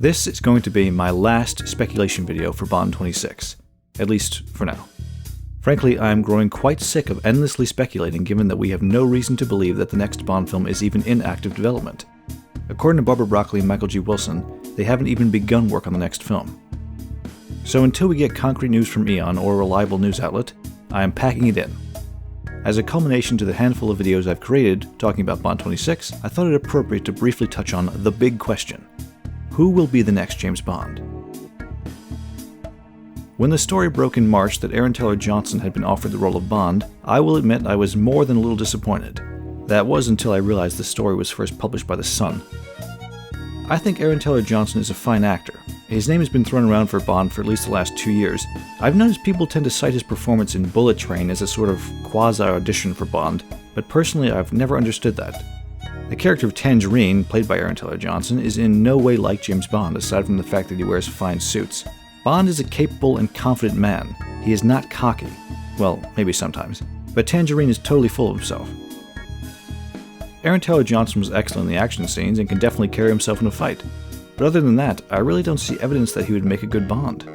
This is going to be my last speculation video for Bond 26, at least for now. Frankly, I'm growing quite sick of endlessly speculating given that we have no reason to believe that the next Bond film is even in active development. According to Barbara Broccoli and Michael G. Wilson, they haven't even begun work on the next film. So until we get concrete news from Eon or a reliable news outlet, I am packing it in. As a culmination to the handful of videos I've created talking about Bond 26, I thought it appropriate to briefly touch on the big question. Who will be the next James Bond? When the story broke in March that Aaron Taylor Johnson had been offered the role of Bond, I will admit I was more than a little disappointed. That was until I realized the story was first published by The Sun. I think Aaron Taylor Johnson is a fine actor. His name has been thrown around for Bond for at least the last 2 years. I've noticed people tend to cite his performance in Bullet Train as a sort of quasi-audition for Bond, but personally I've never understood that. The character of Tangerine, played by Aaron Taylor Johnson, is in no way like James Bond, aside from the fact that he wears fine suits. Bond is a capable and confident man. He is not cocky. Well, maybe sometimes. But Tangerine is totally full of himself. Aaron Taylor Johnson was excellent in the action scenes and can definitely carry himself in a fight. But other than that, I really don't see evidence that he would make a good Bond.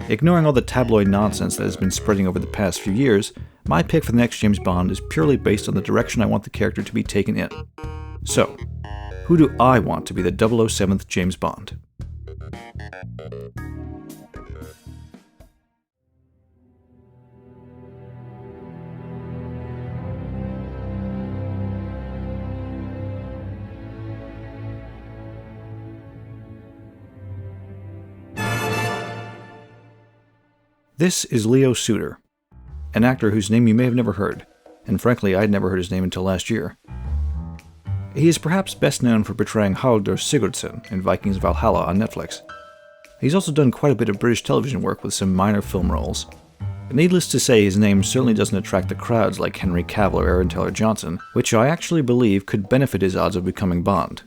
Ignoring all the tabloid nonsense that has been spreading over the past few years, my pick for the next James Bond is purely based on the direction I want the character to be taken in. So, who do I want to be the 007th James Bond? This is Leo Suter, an actor whose name you may have never heard, and frankly I'd never heard his name until last year. He is perhaps best known for portraying Haraldur Sigurdsson in Vikings Valhalla on Netflix. He's also done quite a bit of British television work with some minor film roles. Needless to say, his name certainly doesn't attract the crowds like Henry Cavill or Aaron Taylor Johnson, which I actually believe could benefit his odds of becoming Bond.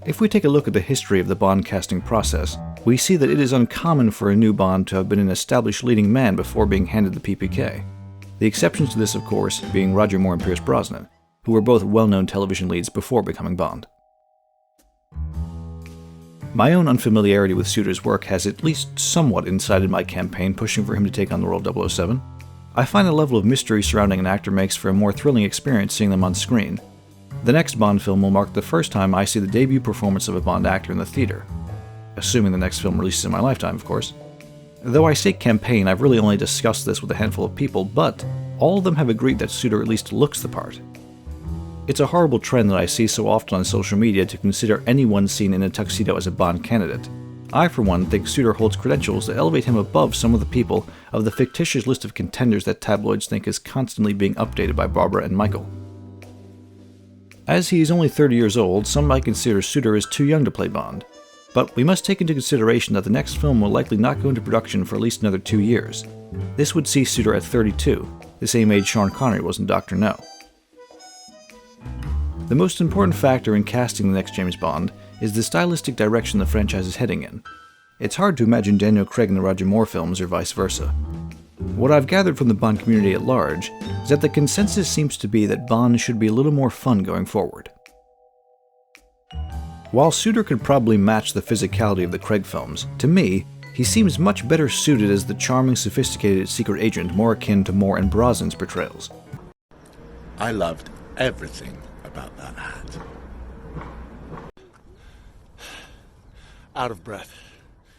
If we take a look at the history of the Bond casting process, we see that it is uncommon for a new Bond to have been an established leading man before being handed the PPK. The exceptions to this, of course, being Roger Moore and Pierce Brosnan, who were both well-known television leads before becoming Bond. My own unfamiliarity with Suter's work has at least somewhat incited my campaign pushing for him to take on the role of 007. I find the level of mystery surrounding an actor makes for a more thrilling experience seeing them on screen. The next Bond film will mark the first time I see the debut performance of a Bond actor in the theater. Assuming the next film releases in my lifetime, of course. Though I say campaign, I've really only discussed this with a handful of people, but all of them have agreed that Suter at least looks the part. It's a horrible trend that I see so often on social media to consider anyone seen in a tuxedo as a Bond candidate. I, for one, think Suter holds credentials that elevate him above some of the people of the fictitious list of contenders that tabloids think is constantly being updated by Barbara and Michael. As he is only 30 years old, some might consider Suter as too young to play Bond. But we must take into consideration that the next film will likely not go into production for at least another 2 years. This would see Suter at 32, the same age Sean Connery was in Dr. No. The most important factor in casting the next James Bond is the stylistic direction the franchise is heading in. It's hard to imagine Daniel Craig in the Roger Moore films or vice versa. What I've gathered from the Bond community at large is that the consensus seems to be that Bond should be a little more fun going forward. While Suter could probably match the physicality of the Craig films, to me, he seems much better suited as the charming, sophisticated secret agent more akin to Moore and Brosnan's portrayals. I loved everything about that hat. Out of breath.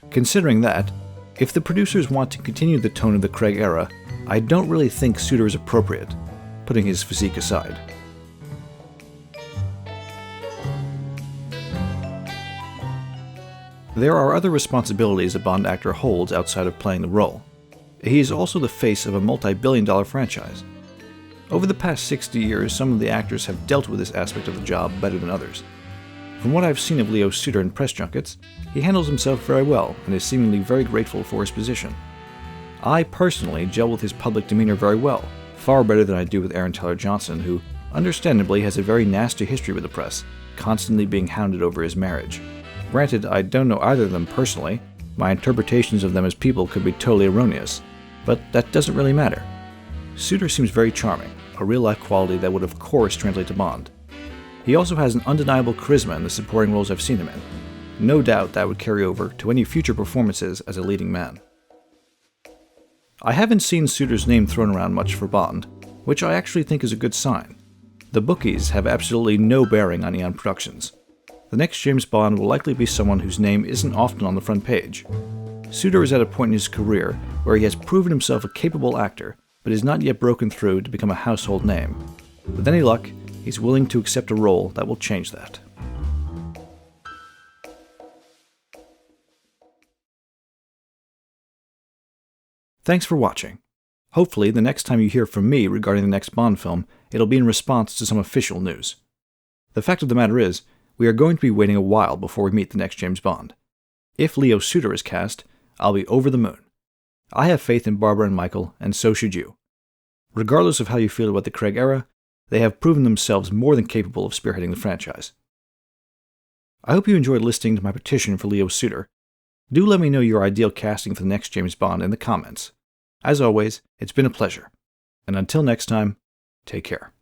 Considering that, if the producers want to continue the tone of the Craig era, I don't really think Suter is appropriate, putting his physique aside. There are other responsibilities a Bond actor holds outside of playing the role. He is also the face of a multi-billion-dollar franchise. Over the past 60 years, some of the actors have dealt with this aspect of the job better than others. From what I've seen of Leo Suter in press junkets, he handles himself very well and is seemingly very grateful for his position. I personally gel with his public demeanor very well, far better than I do with Aaron Taylor Johnson, who, understandably, has a very nasty history with the press, constantly being hounded over his marriage. Granted, I don't know either of them personally. My interpretations of them as people could be totally erroneous, but that doesn't really matter. Suter seems very charming, a real-life quality that would of course translate to Bond. He also has an undeniable charisma in the supporting roles I've seen him in. No doubt that would carry over to any future performances as a leading man. I haven't seen Suter's name thrown around much for Bond, which I actually think is a good sign. The bookies have absolutely no bearing on Eon Productions. The next James Bond will likely be someone whose name isn't often on the front page. Suter is at a point in his career where he has proven himself a capable actor, but has not yet broken through to become a household name. With any luck, he's willing to accept a role that will change that. Thanks for watching. Hopefully, the next time you hear from me regarding the next Bond film, it'll be in response to some official news. The fact of the matter is, we are going to be waiting a while before we meet the next James Bond. If Leo Suter is cast, I'll be over the moon. I have faith in Barbara and Michael, and so should you. Regardless of how you feel about the Craig era, they have proven themselves more than capable of spearheading the franchise. I hope you enjoyed listening to my petition for Leo Suter. Do let me know your ideal casting for the next James Bond in the comments. As always, it's been a pleasure. And until next time, take care.